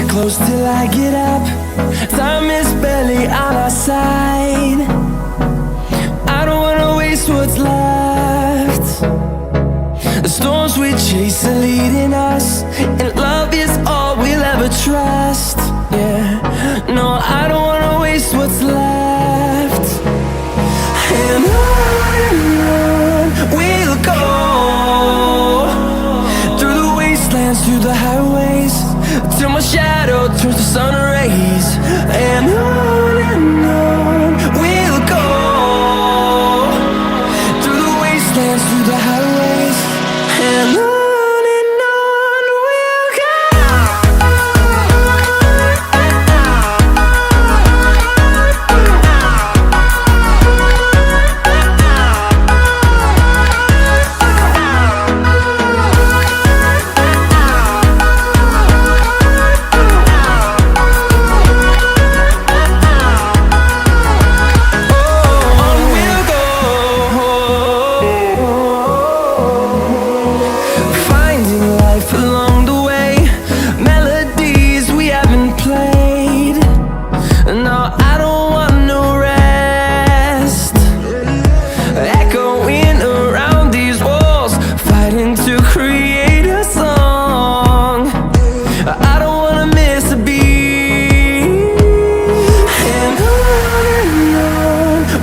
close till I get up. Time is barely on our side. I don't wanna waste what's left. The storms we chase are leading us, and love is all we'll ever trust. Yeah, no, I don't wanna waste what's left. And on we'll go, through the wastelands, through the highways, till my shadow turns to sun rays. And on we'll go, through the wastelands, through the highways, and on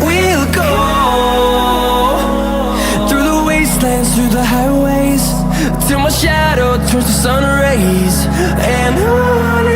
we'll go. Through the highways, till my shadow turns to sun rays. And on